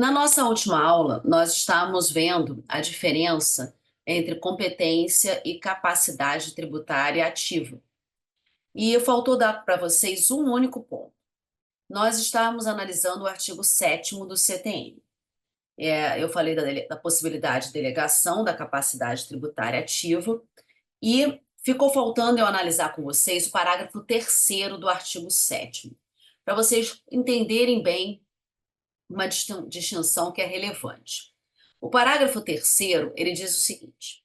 Na nossa última aula, nós estávamos vendo a diferença entre competência e capacidade tributária ativa. E faltou dar para vocês um único ponto. Nós estávamos analisando o artigo 7º do CTN. Eu falei da possibilidade de delegação da capacidade tributária ativa e ficou faltando eu analisar com vocês o parágrafo 3º do artigo 7º, para vocês entenderem bem uma distinção que é relevante. O parágrafo 3º, ele diz o seguinte: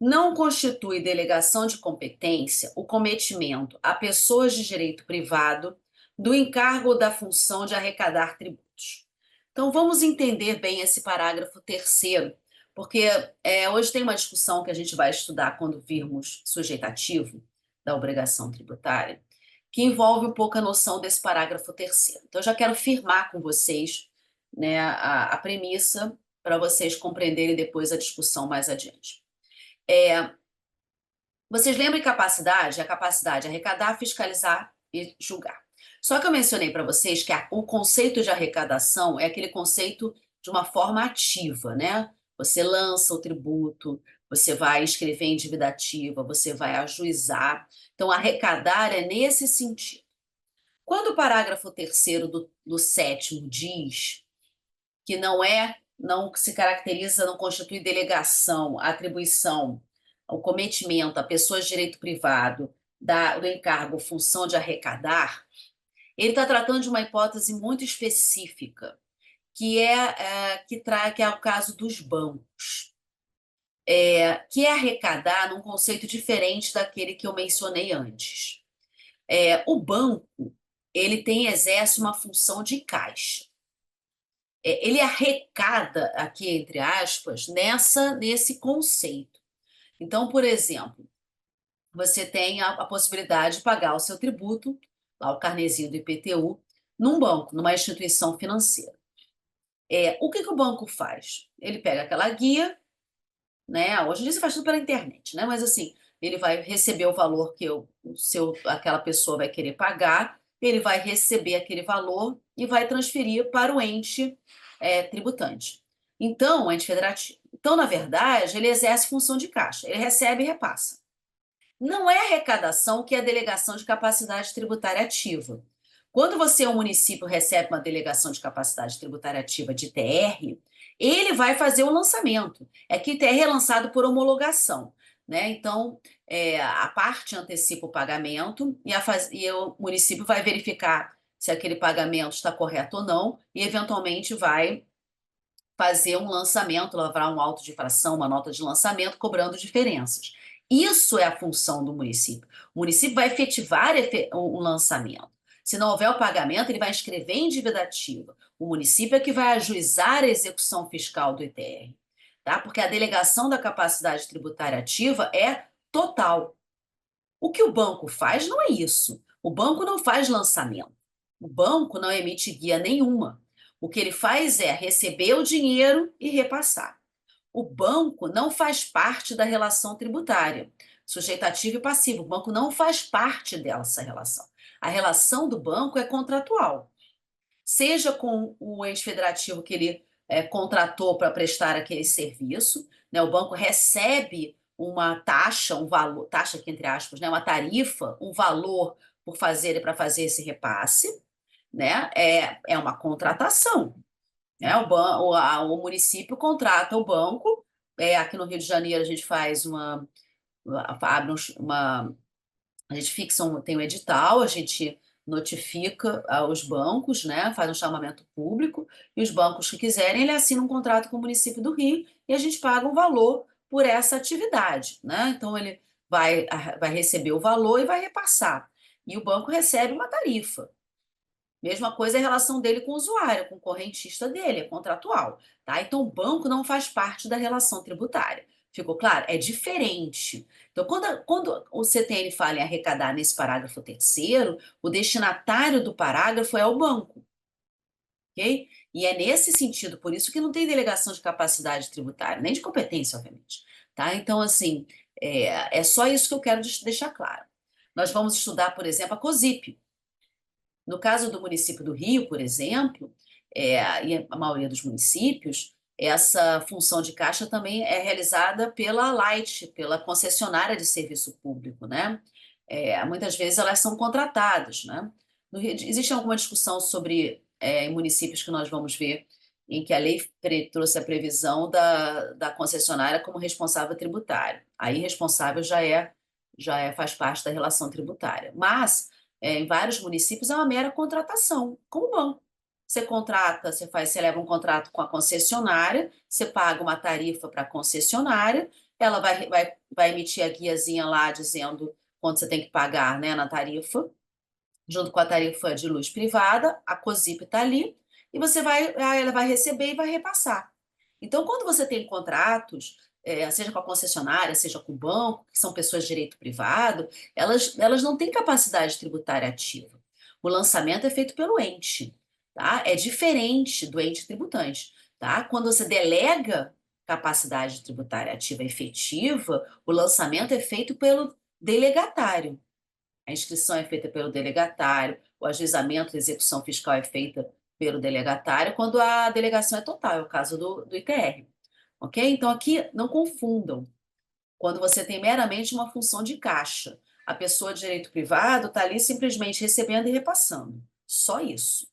não constitui delegação de competência o cometimento a pessoas de direito privado do encargo ou da função de arrecadar tributos. Então, vamos entender bem esse parágrafo 3º, porque hoje tem uma discussão que a gente vai estudar quando virmos sujeitativo da obrigação tributária, que envolve um pouco a noção desse parágrafo 3º. Então, eu já quero firmar com vocês, né, a premissa para vocês compreenderem depois a discussão mais adiante. Vocês lembram de capacidade? A capacidade de arrecadar, fiscalizar e julgar. Só que eu mencionei para vocês que o conceito de arrecadação é aquele conceito de uma forma ativa, né? Você lança o tributo, você vai escrever em dívida ativa, você vai ajuizar. Então, arrecadar é nesse sentido. Quando o parágrafo 3º do 7º diz que não se caracteriza, não constitui delegação, atribuição, o cometimento a pessoas de direito privado do encargo função de arrecadar, ele está tratando de uma hipótese muito específica, que é o caso dos bancos, que é arrecadar num conceito diferente daquele que eu mencionei antes. O banco, exerce uma função de caixa. Ele arrecada aqui, entre aspas, nesse conceito. Então, por exemplo, você tem a possibilidade de pagar o seu tributo, lá o carnezinho do IPTU, num banco, numa instituição financeira. O que o banco faz? Ele pega aquela guia, né? Hoje em dia você faz tudo pela internet, né? Mas assim, ele vai receber o valor que aquela pessoa vai querer pagar, ele vai receber aquele valor e vai transferir para o ente tributante. Então, o ente federativo. Então, na verdade, ele exerce função de caixa, ele recebe e repassa. Não é arrecadação que é a delegação de capacidade tributária ativa. Quando você, um município, recebe uma delegação de capacidade tributária ativa de ITR, ele vai fazer o lançamento. É que ITR é lançado por homologação, né? Então, a parte antecipa o pagamento e o município vai verificar se aquele pagamento está correto ou não e, eventualmente, vai fazer um lançamento, lavrar um auto de infração, uma nota de lançamento, cobrando diferenças. Isso é a função do município. O município vai efetivar um lançamento. Se não houver o pagamento, ele vai inscrever em dívida ativa. O município é que vai ajuizar a execução fiscal do ITR, tá? Porque a delegação da capacidade tributária ativa é total. O que o banco faz não é isso. O banco não faz lançamento. O banco não emite guia nenhuma. O que ele faz é receber o dinheiro e repassar. O banco não faz parte da relação tributária, sujeitativo e passivo. O banco não faz parte dessa relação. A relação do banco é contratual, seja com o ente federativo que ele contratou para prestar aquele serviço, né? O banco recebe uma taxa, um valor, taxa aqui entre aspas, né? Uma tarifa, um valor para fazer esse repasse, né? É uma contratação, né? O município contrata o banco. Aqui no Rio de Janeiro a gente faz abre a gente tem um edital, a gente notifica aos bancos, né? Faz um chamamento público e os bancos que quiserem, ele assina um contrato com o município do Rio e a gente paga um valor por essa atividade, né? Então ele vai receber o valor e vai repassar. E o banco recebe uma tarifa. Mesma coisa é a relação dele com o usuário, com o correntista dele, é contratual, tá? Então, o banco não faz parte da relação tributária. Ficou claro? É diferente. Então, quando o CTN fala em arrecadar nesse parágrafo 3º, o destinatário do parágrafo é o banco, ok? E é nesse sentido, por isso que não tem delegação de capacidade tributária, nem de competência, obviamente, tá? Então, assim, é só isso que eu quero deixar claro. Nós vamos estudar, por exemplo, a COSIP. No caso do município do Rio, por exemplo, e a maioria dos municípios, essa função de caixa também é realizada pela Light, pela concessionária de serviço público, né? Muitas vezes elas são contratadas, né? Existe alguma discussão sobre em municípios que nós vamos ver em que a lei trouxe a previsão da concessionária como responsável tributário. Aí responsável faz parte da relação tributária. Mas em vários municípios é uma mera contratação, como banco. Você contrata, você leva um contrato com a concessionária, você paga uma tarifa para a concessionária, ela vai emitir a guiazinha lá dizendo quanto você tem que pagar, né, na tarifa, junto com a tarifa de luz privada, a COSIP está ali, e ela vai receber e vai repassar. Então, quando você tem contratos, seja com a concessionária, seja com o banco, que são pessoas de direito privado, elas não têm capacidade tributária ativa. O lançamento é feito pelo ente, tá? É diferente do ente tributante, tá? Quando você delega capacidade tributária ativa efetiva, o lançamento é feito pelo delegatário. A inscrição é feita pelo delegatário, o ajuizamento e execução fiscal é feita pelo delegatário, quando a delegação é total, é o caso do ITR. Ok? Então, aqui não confundam. Quando você tem meramente uma função de caixa, a pessoa de direito privado está ali simplesmente recebendo e repassando. Só isso.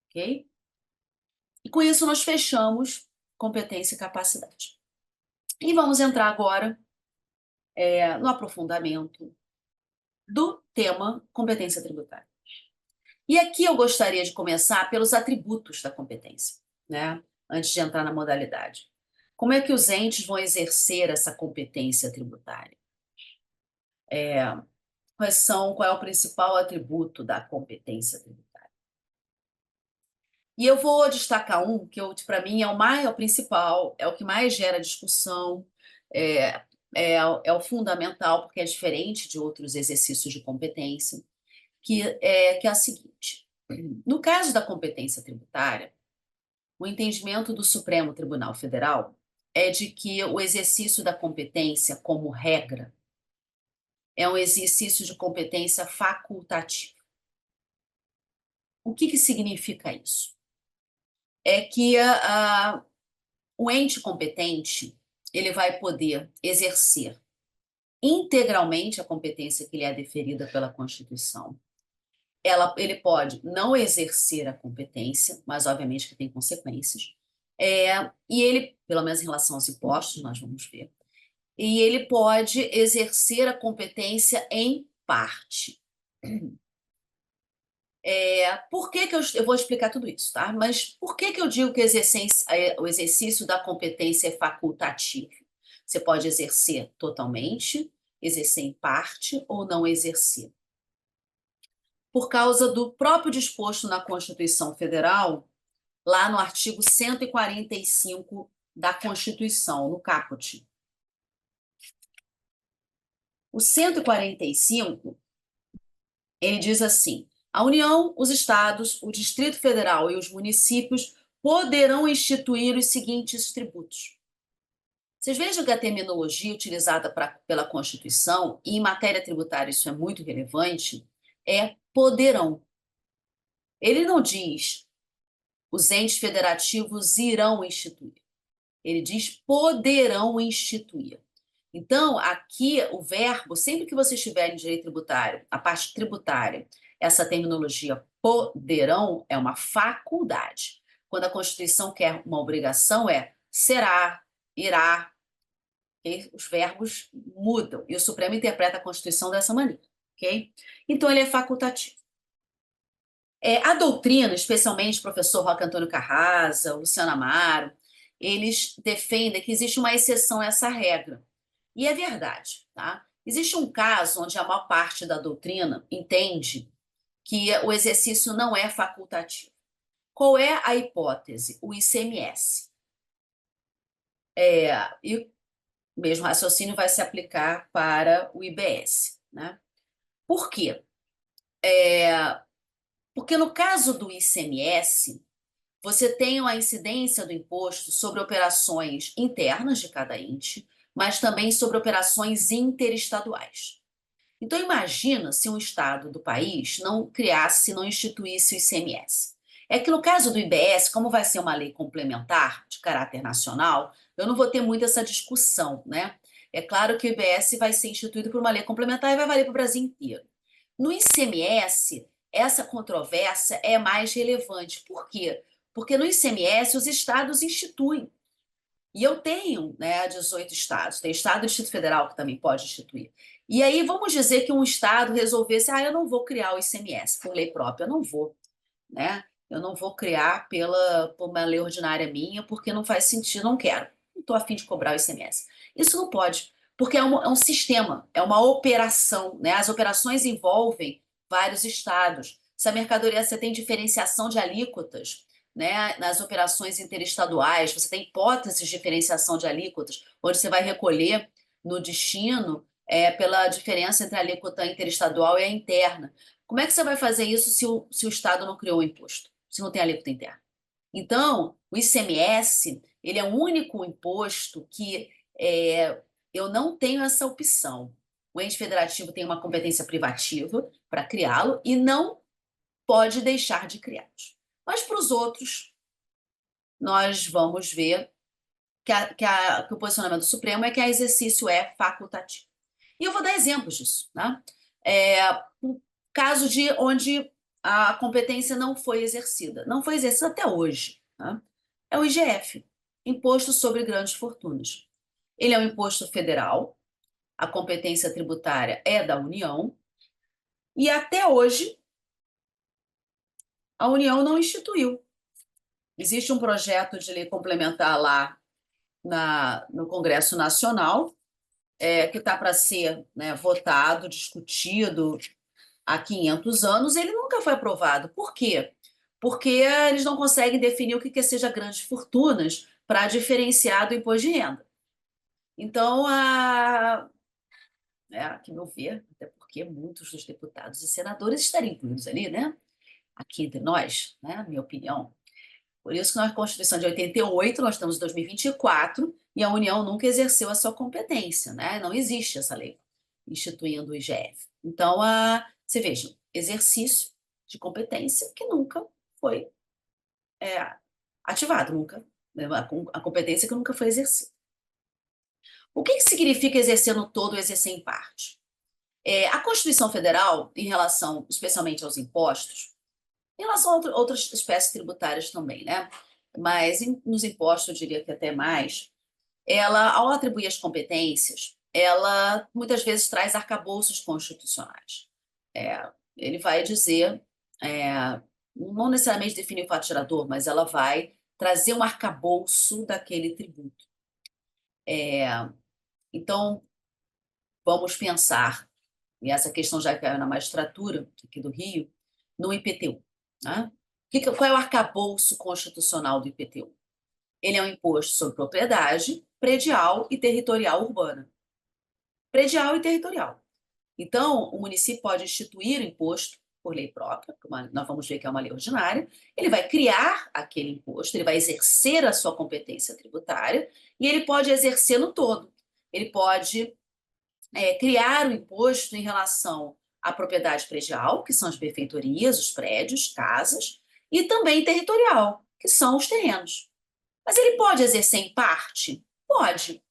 Ok? E com isso nós fechamos competência e capacidade. E vamos entrar agora no aprofundamento do tema competência tributária. E aqui eu gostaria de começar pelos atributos da competência, né? Antes de entrar na modalidade. Como é que os entes vão exercer essa competência tributária? Qual é o principal atributo da competência tributária? E eu vou destacar um que, para mim, é o principal, é o que mais gera discussão, é, é o fundamental, porque é diferente de outros exercícios de competência, que é a seguinte. No caso da competência tributária, o entendimento do Supremo Tribunal Federal é de que o exercício da competência, como regra, é um exercício de competência facultativo. O que significa isso? É que o ente competente ele vai poder exercer integralmente a competência que lhe é deferida pela Constituição. Ele pode não exercer a competência, mas obviamente que tem consequências. E ele, pelo menos em relação aos impostos, nós vamos ver. E ele pode exercer a competência em parte. Por que eu vou explicar tudo isso, tá? Mas por que eu digo que o exercício da competência é facultativo? Você pode exercer totalmente, exercer em parte ou não exercer. Por causa do próprio disposto na Constituição Federal, lá no artigo 145 da Constituição, no caput. O 145, ele diz assim: a União, os estados, o Distrito Federal e os municípios poderão instituir os seguintes tributos. Vocês vejam que a terminologia utilizada pela Constituição, e em matéria tributária isso é muito relevante, é poderão. Ele não diz os entes federativos irão instituir. Ele diz poderão instituir. Então, aqui o verbo, sempre que você estiver em direito tributário, a parte tributária, essa terminologia poderão é uma faculdade. Quando a Constituição quer uma obrigação, será, irá. Okay? Os verbos mudam e o Supremo interpreta a Constituição dessa maneira. Okay? Então, ele é facultativo. A doutrina, especialmente o professor Roque Antônio Carrasa, o Luciano Amaro, eles defendem que existe uma exceção a essa regra. E é verdade, tá? Existe um caso onde a maior parte da doutrina entende que o exercício não é facultativo. Qual é a hipótese? O ICMS. E o mesmo raciocínio vai se aplicar para o IBS, né? Por quê? Porque no caso do ICMS, você tem a incidência do imposto sobre operações internas de cada ente, mas também sobre operações interestaduais. Então, imagina se um estado do país não instituísse o ICMS. É que no caso do IBS, como vai ser uma lei complementar de caráter nacional, eu não vou ter muito essa discussão, né? É claro que o IBS vai ser instituído por uma lei complementar e vai valer para o Brasil inteiro. No ICMS, essa controvérsia é mais relevante. Por quê? Porque no ICMS os estados instituem. E eu tenho, né, 18 estados. Tem estado e Distrito Federal que também pode instituir. E aí vamos dizer que um estado resolvesse, eu não vou criar o ICMS por lei própria, eu não vou, né? Eu não vou criar por uma lei ordinária minha, porque não faz sentido, não quero. Não estou a fim de cobrar o ICMS. Isso não pode, porque é um sistema, é uma operação, né? As operações envolvem vários estados. Se a mercadoria você tem diferenciação de alíquotas, né? Nas operações interestaduais, você tem hipóteses de diferenciação de alíquotas, onde você vai recolher no destino pela diferença entre a alíquota interestadual e a interna. Como é que você vai fazer isso se o Estado não criou o imposto? Se não tem alíquota interna? Então, o ICMS, ele é o único imposto que eu não tenho essa opção. O ente federativo tem uma competência privativa para criá-lo e não pode deixar de criá-los. Mas para os outros, nós vamos ver que o posicionamento do Supremo é que o exercício é facultativo. E eu vou dar exemplos disso, né? Um caso de onde a competência não foi exercida. Não foi exercida até hoje, né? É o IGF, Imposto sobre Grandes Fortunas. Ele é um imposto federal, a competência tributária é da União, e até hoje a União não instituiu. Existe um projeto de lei complementar lá no Congresso Nacional, que está para ser, né, votado, discutido há 500 anos, ele nunca foi aprovado. Por quê? Porque eles não conseguem definir o que seja grandes fortunas para diferenciar do imposto de renda. Então, que meu ver, até porque muitos dos deputados e senadores estariam incluídos ali, né? Aqui entre nós, né? Minha opinião. Por isso que na Constituição de 88, nós estamos em 2024, e a União nunca exerceu a sua competência, né? Não existe essa lei instituindo o IGF. Então, você veja, exercício de competência que nunca foi ativado, nunca, né? A competência que nunca foi exercida. O que significa exercer no todo ou exercer em parte? A Constituição Federal, em relação especialmente aos impostos, em relação a outras espécies tributárias também, né? Mas nos impostos, eu diria que até mais, ela, ao atribuir as competências, ela muitas vezes traz arcabouços constitucionais. Ele vai dizer, não necessariamente definir o fato gerador, mas ela vai trazer um arcabouço daquele tributo. Então, vamos pensar, e essa questão já caiu na magistratura aqui do Rio, no IPTU. Né? Qual é o arcabouço constitucional do IPTU? Ele é um imposto sobre propriedade, predial e territorial urbana. Predial e territorial. Então, o município pode instituir o imposto por lei própria, nós vamos ver que é uma lei ordinária, ele vai criar aquele imposto, ele vai exercer a sua competência tributária e ele pode exercer no todo. Ele pode criar o imposto em relação à propriedade predial, que são as benfeitorias, os prédios, casas, e também territorial, que são os terrenos. Mas ele pode exercer em parte? Pode.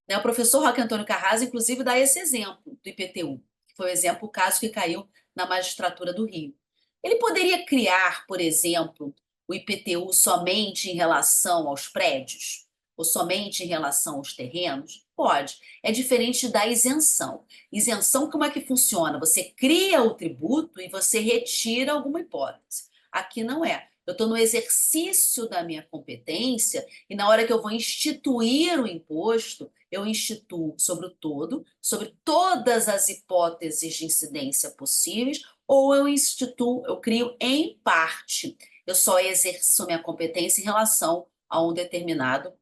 Né? O professor Roque Antônio Carrasa, inclusive, dá esse exemplo do IPTU, que foi o caso que caiu na magistratura do Rio. Ele poderia criar, por exemplo, o IPTU somente em relação aos prédios? Ou somente em relação aos terrenos? Pode. É diferente da isenção. Isenção, como é que funciona? Você cria o tributo e você retira alguma hipótese. Aqui não é. Eu estou no exercício da minha competência e na hora que eu vou instituir o imposto, eu instituo sobre o todo, sobre todas as hipóteses de incidência possíveis, ou eu crio em parte. Eu só exerço minha competência em relação a uma determinada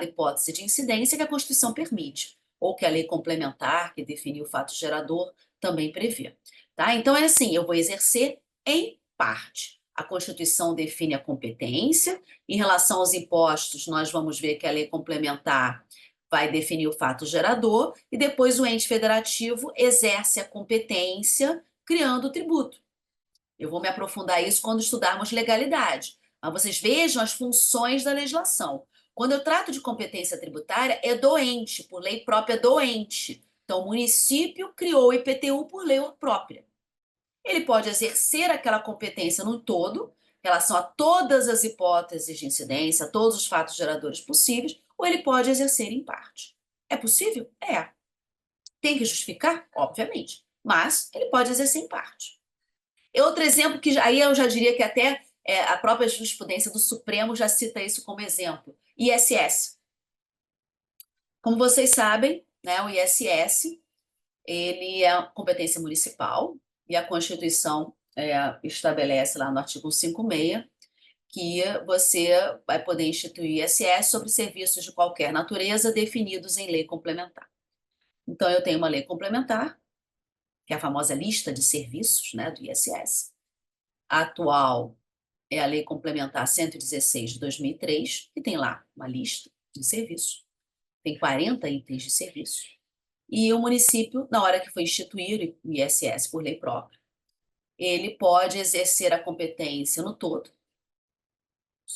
hipótese de incidência que a Constituição permite, ou que a lei complementar, que define o fato gerador, também prevê. Tá? Então, é assim, eu vou exercer em parte. A Constituição define a competência. Em relação aos impostos, nós vamos ver que a lei complementar vai definir o fato gerador e depois o ente federativo exerce a competência criando o tributo. Eu vou me aprofundar isso quando estudarmos legalidade. Mas vocês vejam as funções da legislação. Quando eu trato de competência tributária, é doente, por lei própria, é doente. Então, o município criou o IPTU por lei própria. Ele pode exercer aquela competência no todo, em relação a todas as hipóteses de incidência, todos os fatos geradores possíveis, ou ele pode exercer em parte. É possível? É. Tem que justificar? Obviamente. Mas ele pode exercer em parte. E outro exemplo que aí eu já diria que até a própria jurisprudência do Supremo já cita isso como exemplo. ISS. Como vocês sabem, né, o ISS ele é competência municipal e a Constituição estabelece lá no artigo 156 que você vai poder instituir ISS sobre serviços de qualquer natureza definidos em lei complementar. Então, eu tenho uma lei complementar, que é a famosa lista de serviços, né, do ISS. A atual é a Lei Complementar 116 de 2003, que tem lá uma lista de serviços, tem 40 itens de serviços. E o município, na hora que foi instituir o ISS por lei própria, ele pode exercer a competência no todo,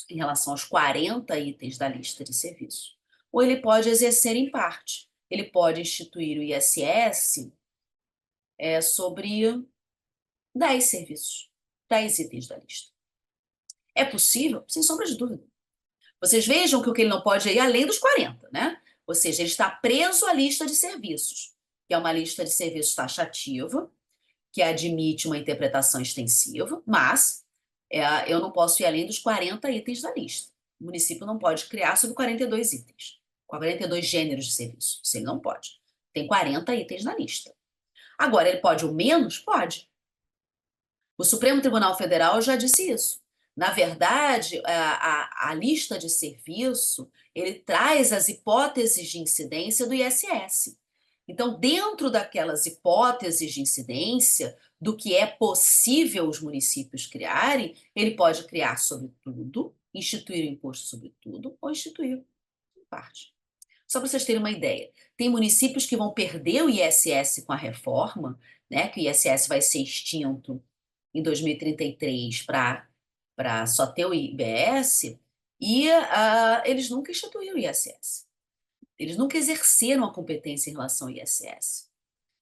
em relação aos 40 itens da lista de serviços, ou ele pode exercer em parte. Ele pode instituir o ISS sobre 10 serviços, 10 itens da lista. É possível? Sem sombra de dúvida. Vocês vejam que o que ele não pode é ir além dos 40, né? Ou seja, ele está preso à lista de serviços, que é uma lista de serviços taxativa, que admite uma interpretação extensiva, mas eu não posso ir além dos 40 itens da lista. O município não pode criar sobre 42 itens, 42 gêneros de serviço. Isso ele não pode. Tem 40 itens na lista. Agora, ele pode o menos? Pode. O Supremo Tribunal Federal já disse isso. Na verdade, a lista de serviço, ele traz as hipóteses de incidência do ISS. Então, dentro daquelas hipóteses de incidência, do que é possível os municípios criarem, ele pode criar sobre tudo, instituir o imposto sobre tudo, ou instituir em parte. Só para vocês terem uma ideia, tem municípios que vão perder o ISS com a reforma, né, que o ISS vai ser extinto em 2033 para só ter o IBS, e eles nunca instituíram o ISS. Eles nunca exerceram a competência em relação ao ISS.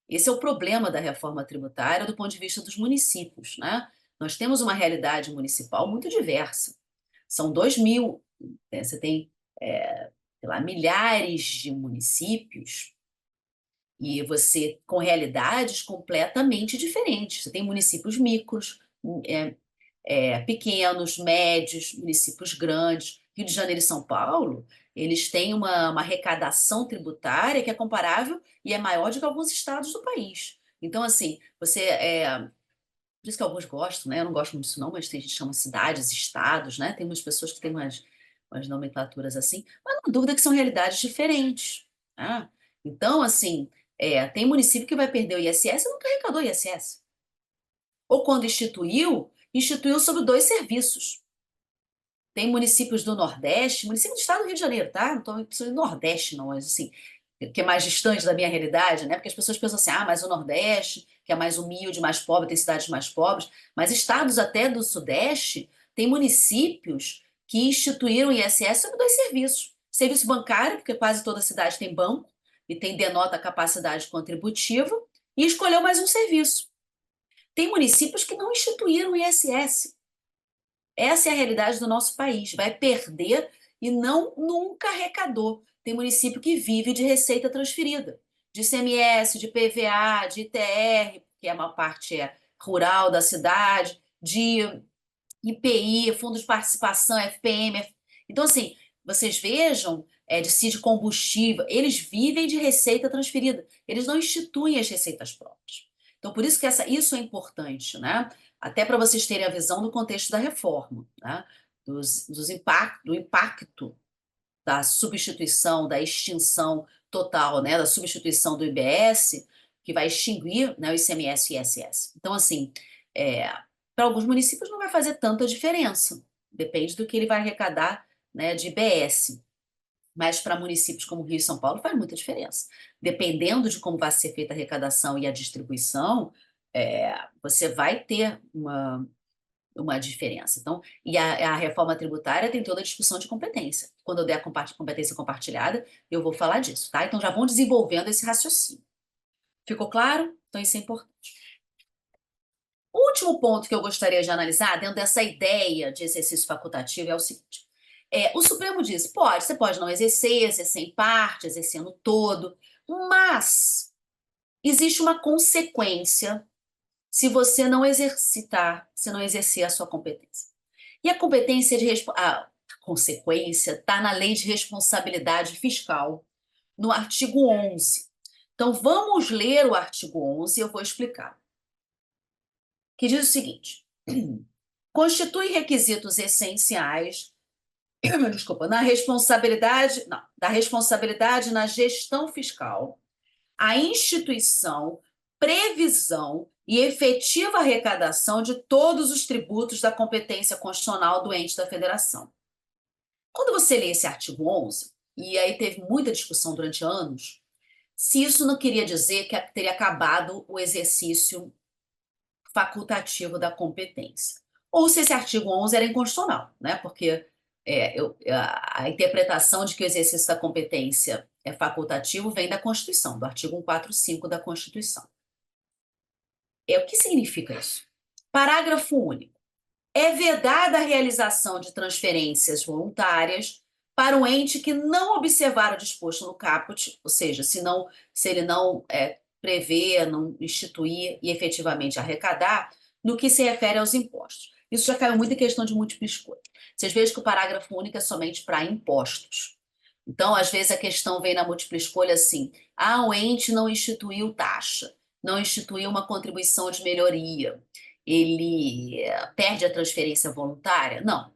Esse é o problema da reforma tributária do ponto de vista dos municípios, né? Nós temos uma realidade municipal muito diversa. São 2.000, né? Você tem, sei lá, milhares de municípios e você com realidades completamente diferentes. Você tem municípios micros, é, pequenos, médios, municípios grandes. Rio de Janeiro e São Paulo, eles têm uma arrecadação tributária que é comparável e é maior do que alguns estados do país. Então, assim, por isso que alguns gostam, né? Eu não gosto muito disso não, mas tem gente que chama cidades, estados, né? Tem umas pessoas que têm umas nomenclaturas assim, mas não há dúvida que são realidades diferentes, né? Então, assim, tem município que vai perder o ISS e nunca arrecadou ISS. Ou quando instituiu sobre 2 serviços. Tem municípios do Nordeste, município do estado do Rio de Janeiro, tá? Não estou pensando em Nordeste, não, mas assim, que é mais distante da minha realidade, né? Porque as pessoas pensam assim, mas o Nordeste, que é mais humilde, mais pobre, tem cidades mais pobres, mas estados até do Sudeste tem municípios que instituíram o ISS sobre 2 serviços. Serviço bancário, porque quase toda cidade tem banco e denota a capacidade contributiva, e escolheu mais um serviço. Tem municípios que não instituíram o ISS. Essa é a realidade do nosso país. Vai perder e nunca arrecadou. Tem município que vive de receita transferida, de ICMS, de PVA, de ITR, que é uma parte rural da cidade, de IPI, Fundo de Participação, FPM. Então, assim, vocês vejam, de combustível, eles vivem de receita transferida. Eles não instituem as receitas próprias. Então, por isso que isso é importante, né? Até para vocês terem a visão do contexto da reforma, né? Do impacto da substituição, da extinção total, né? Da substituição do IBS, que vai extinguir, né, o ICMS e ISS. Então, assim, para alguns municípios não vai fazer tanta diferença, depende do que ele vai arrecadar, né, de IBS. Mas para municípios como Rio e São Paulo faz muita diferença. Dependendo de como vai ser feita a arrecadação e a distribuição, você vai ter uma diferença. Então, e a reforma tributária tem toda a discussão de competência. Quando eu der a competência compartilhada, eu vou falar disso, tá? Então, já vão desenvolvendo esse raciocínio. Ficou claro? Então, isso é importante. O último ponto que eu gostaria de analisar, dentro dessa ideia de exercício facultativo, é o seguinte. O Supremo diz, você pode não exercer em parte, exercer no todo, mas existe uma consequência se você não exercitar, se não exercer a sua competência. E a competência a consequência está na Lei de Responsabilidade Fiscal, no artigo 11. Então, vamos ler o artigo 11 e eu vou explicar. Que diz o seguinte: constitui requisitos essenciais, desculpa, da responsabilidade na gestão fiscal, a instituição, previsão e efetiva arrecadação de todos os tributos da competência constitucional do ente da federação. Quando você lê esse artigo 11, e aí teve muita discussão durante anos, se isso não queria dizer que teria acabado o exercício facultativo da competência, ou se esse artigo 11 era inconstitucional, né? Porque a interpretação de que o exercício da competência é facultativo vem da Constituição, do artigo 145 da Constituição. O que significa isso? Parágrafo único. É vedada a realização de transferências voluntárias para um ente que não observar o disposto no caput, ou seja, se ele não prever, não instituir e efetivamente arrecadar, no que se refere aos impostos. Isso já caiu muito em questão de múltipla escolha. Vocês vejam que o parágrafo único é somente para impostos. Então, às vezes, a questão vem na múltipla escolha assim: o ente não instituiu taxa, não instituiu uma contribuição de melhoria, ele perde a transferência voluntária? Não.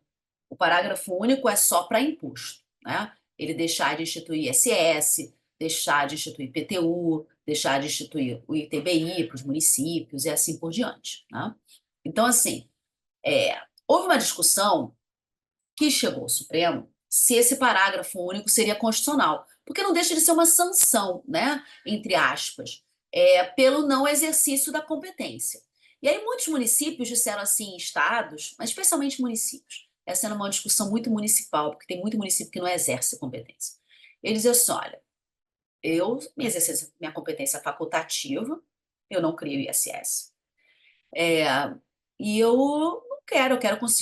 O parágrafo único é só para imposto, né? Ele deixar de instituir ISS, deixar de instituir IPTU, deixar de instituir o ITBI para os municípios e assim por diante, né? Então, assim, houve uma discussão que chegou ao Supremo se esse parágrafo único seria constitucional, porque não deixa de ser uma sanção, né, entre aspas, pelo não exercício da competência. E aí muitos municípios disseram assim, estados, mas especialmente municípios, essa era uma discussão muito municipal, porque tem muito município que não exerce competência. Eles diziam assim, olha, eu me exercesse minha competência facultativa, eu não crio ISS. E eu quero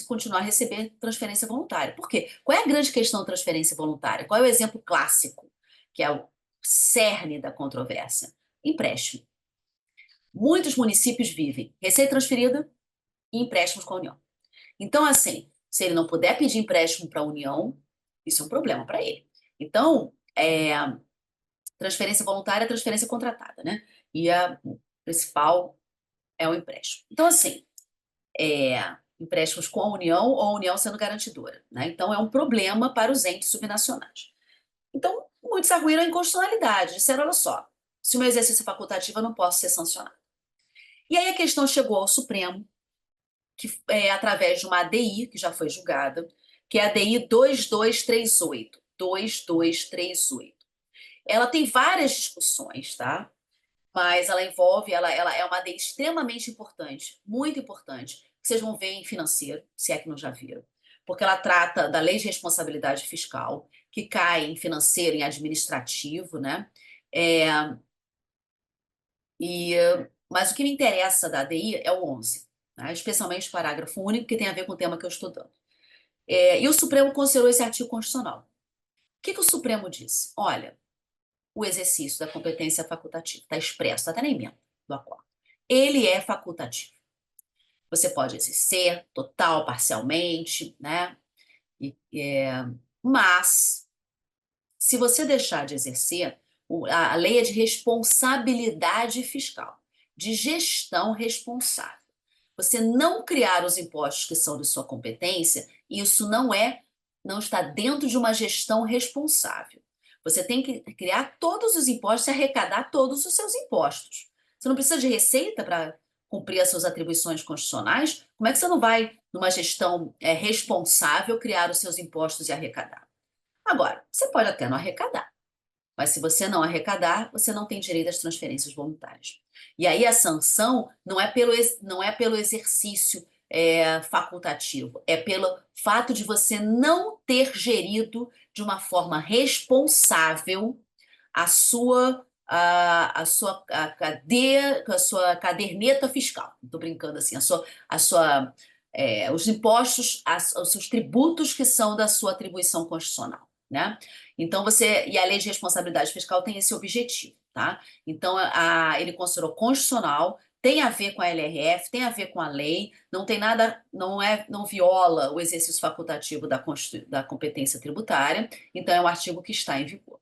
continuar a receber transferência voluntária. Por quê? Qual é a grande questão da transferência voluntária? Qual é o exemplo clássico, que é o cerne da controvérsia? Empréstimo. Muitos municípios vivem receita transferida e empréstimos com a União. Então, assim, se ele não puder pedir empréstimo para a União, isso é um problema para ele. Então, transferência voluntária é transferência contratada, né? E a principal é o empréstimo. Então, assim, empréstimos com a União ou a União sendo garantidora, né? Então, é um problema para os entes subnacionais. Então, muitos arguíram a inconstitucionalidade, disseram, olha só, se o meu exercício é facultativo, eu não posso ser sancionado. E aí a questão chegou ao Supremo, que através de uma ADI, que já foi julgada, que é a ADI 2238. 2238. Ela tem várias discussões, tá? Mas ela é uma ADI extremamente importante, muito importante, que vocês vão ver em financeiro, se é que não já viram, porque ela trata da lei de responsabilidade fiscal, que cai em financeiro, em administrativo, né? É, mas o que me interessa da ADI é o 11, né? Especialmente o parágrafo único, que tem a ver com o tema que eu estou dando. E o Supremo considerou esse artigo constitucional. O que o Supremo disse? Olha, o exercício da competência facultativa está expresso, está até na emenda do acordo. Ele é facultativo. Você pode exercer total, parcialmente, né? Mas, se você deixar de exercer, a lei é de responsabilidade fiscal, de gestão responsável. Você não criar os impostos que são de sua competência, isso não está dentro de uma gestão responsável. Você tem que criar todos os impostos e arrecadar todos os seus impostos. Você não precisa de receita para cumprir as suas atribuições constitucionais. Como é que você não vai, numa gestão responsável, criar os seus impostos e arrecadar? Agora, você pode até não arrecadar, Mas se você não arrecadar, você não tem direito às transferências voluntárias. E aí a sanção não é pelo exercício facultativo, é pelo fato de você não ter gerido de uma forma responsável a sua caderneta fiscal. Estou brincando assim, os impostos, os seus tributos que são da sua atribuição constitucional, né? Então e a lei de responsabilidade fiscal tem esse objetivo, tá? Então ele considerou constitucional, tem a ver com a LRF, tem a ver com a lei, não tem nada, não viola o exercício facultativo da competência tributária, então é um artigo que está em vigor.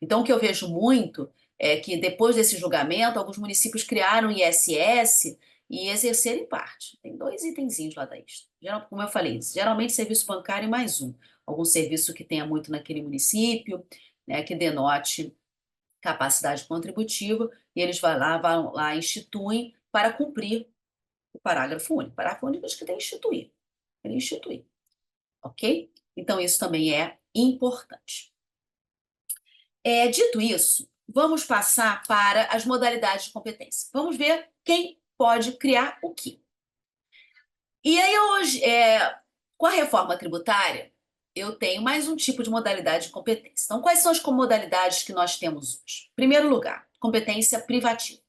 Então, o que eu vejo muito é que depois desse julgamento, alguns municípios criaram ISS e exerceram em parte. Tem 2 itenzinhos lá da lista. Como eu falei, geralmente serviço bancário e mais um. Algum serviço que tenha muito naquele município, né, que denote capacidade contributiva, e eles vão lá, instituem para cumprir o parágrafo único. O parágrafo único diz que tem que instituir. Tem que instituir. Ok? Então, isso também é importante. Dito isso, vamos passar para as modalidades de competência. Vamos ver quem pode criar o quê. E aí, hoje, com a reforma tributária, eu tenho mais um tipo de modalidade de competência. Então, quais são as modalidades que nós temos hoje? Em primeiro lugar, competência privativa.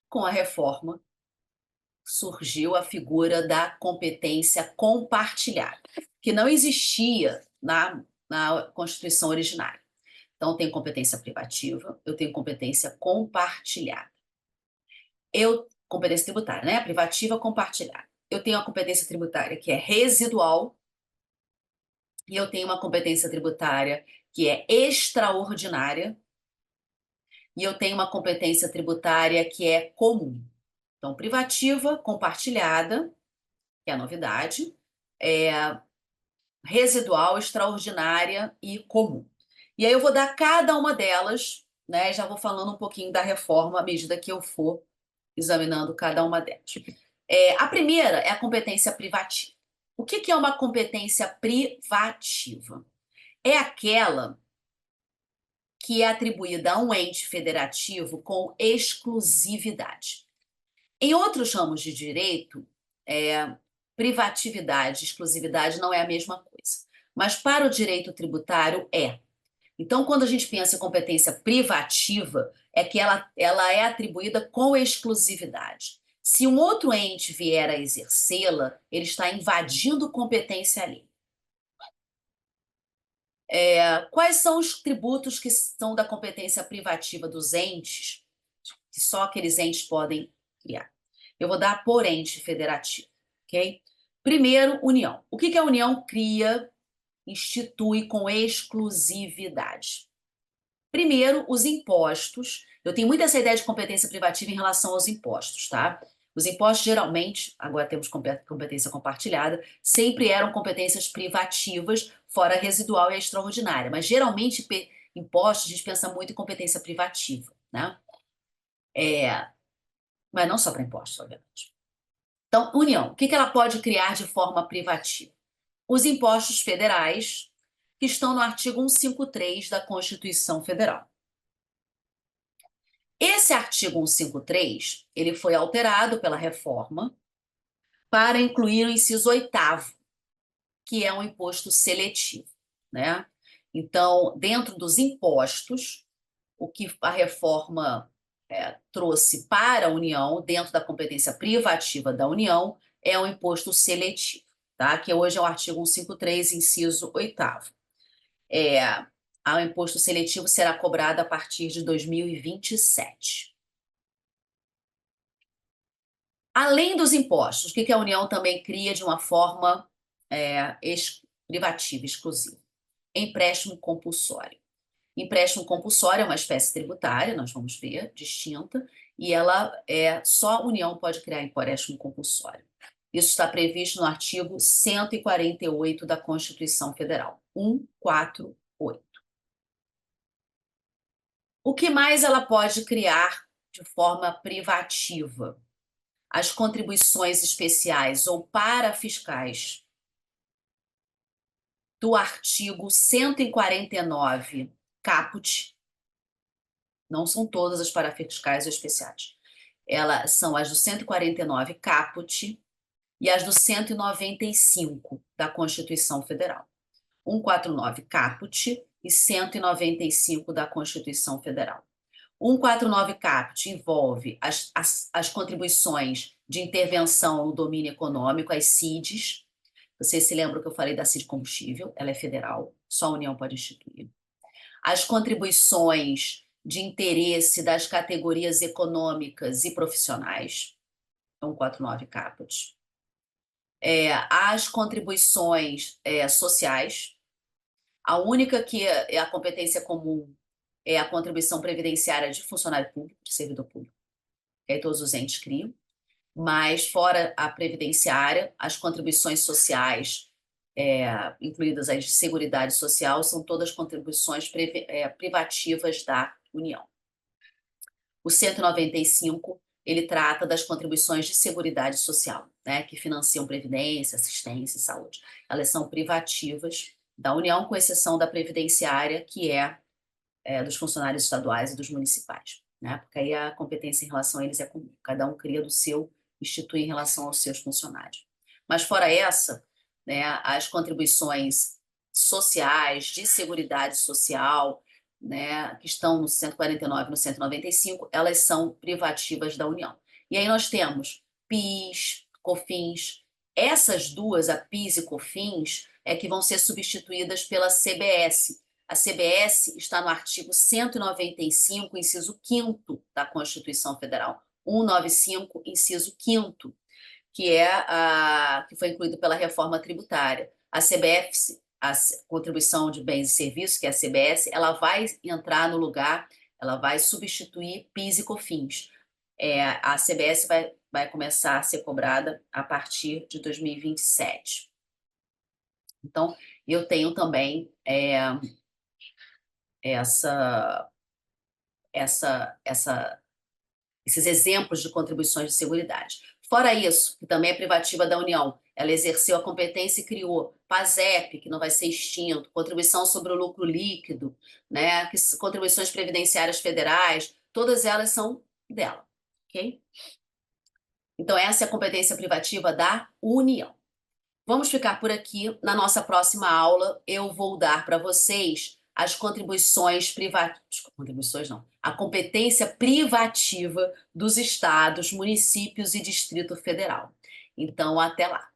Com a reforma, surgiu a figura da competência compartilhada, que não existia na Constituição originária. Então, eu tenho competência privativa, eu tenho competência compartilhada. Competência tributária, né? Privativa compartilhada. Eu tenho a competência tributária que é residual e eu tenho uma competência tributária que é extraordinária e eu tenho uma competência tributária que é comum. Então, privativa, compartilhada, que é a novidade, residual, extraordinária e comum. E aí eu vou dar cada uma delas, né? Já vou falando um pouquinho da reforma à medida que eu for examinando cada uma delas. A primeira é a competência privativa. O que é uma competência privativa? É aquela que é atribuída a um ente federativo com exclusividade. Em outros ramos de direito, privatividade e exclusividade não é a mesma coisa. Mas para o direito tributário é. Então, quando a gente pensa em competência privativa, é que ela é atribuída com exclusividade. Se um outro ente vier a exercê-la, ele está invadindo competência ali. Quais são os tributos que são da competência privativa dos entes, que só aqueles entes podem criar? Eu vou dar por ente federativo, ok? Primeiro, União. O que a União cria, institui com exclusividade? Primeiro, os impostos. Eu tenho muito essa ideia de competência privativa em relação aos impostos, tá? Os impostos, geralmente, agora temos competência compartilhada, sempre eram competências privativas, fora a residual e a extraordinária. Mas, geralmente, impostos, a gente pensa muito em competência privativa, né? Mas não só para impostos, obviamente. Então, União, o que ela pode criar de forma privativa? Os impostos federais, que estão no artigo 153 da Constituição Federal. Esse artigo 153, ele foi alterado pela reforma para incluir o inciso 8º, que é um imposto seletivo, né? Então, dentro dos impostos, o que a reforma trouxe para a União, dentro da competência privativa da União, é um imposto seletivo, tá? Que hoje é o artigo 153, inciso 8º. O imposto seletivo será cobrado a partir de 2027. Além dos impostos, o que a União também cria de uma forma privativa, exclusiva? Empréstimo compulsório. Empréstimo compulsório é uma espécie tributária, nós vamos ver, distinta, e só a União pode criar empréstimo compulsório. Isso está previsto no artigo 148 da Constituição Federal, 148. O que mais ela pode criar de forma privativa? As contribuições especiais ou parafiscais do artigo 149, caput, não são todas as parafiscais ou especiais. Elas são as do 149, caput, e as do 195 da Constituição Federal. 149, caput, e 195 da Constituição Federal. 149 caput envolve as contribuições de intervenção no domínio econômico, as CIDs. Vocês se lembram que eu falei da CID combustível? Ela é federal, só a União pode instituir. As contribuições de interesse das categorias econômicas e profissionais, 149 caput. As contribuições sociais, a única que é a competência comum é a contribuição previdenciária de funcionário público, de servidor público, que aí todos os entes criam, mas fora a previdenciária, as contribuições sociais, incluídas as de Seguridade Social, são todas contribuições privativas da União. O 195, ele trata das contribuições de Seguridade Social, né, que financiam previdência, assistência e saúde. Elas são privativas da União, com exceção da previdenciária, que é dos funcionários estaduais e dos municipais, né? Porque aí a competência em relação a eles é comum. Cada um cria do seu, institui em relação aos seus funcionários. Mas fora essa, né, as contribuições sociais, de seguridade social, né, que estão no 149 e no 195, elas são privativas da União. E aí nós temos PIS, COFINS. Essas duas, a PIS e COFINS, é que vão ser substituídas pela CBS. A CBS está no artigo 195, inciso 5º da Constituição Federal. 195, inciso 5º, que foi incluído pela reforma tributária. A CBF, a Contribuição de Bens e Serviços, que é a CBS, ela vai entrar no lugar, ela vai substituir PIS e COFINS. A CBS vai começar a ser cobrada a partir de 2027. Então, eu tenho também esses exemplos de contribuições de seguridade. Fora isso, que também é privativa da União, ela exerceu a competência e criou PASEP, que não vai ser extinto, contribuição sobre o lucro líquido, né, contribuições previdenciárias federais, todas elas são dela, ok? Então, essa é a competência privativa da União. Vamos ficar por aqui. Na nossa próxima aula, eu vou dar para vocês as contribuições privativas, contribuições não, a competência privativa dos estados, municípios e Distrito Federal. Então, até lá.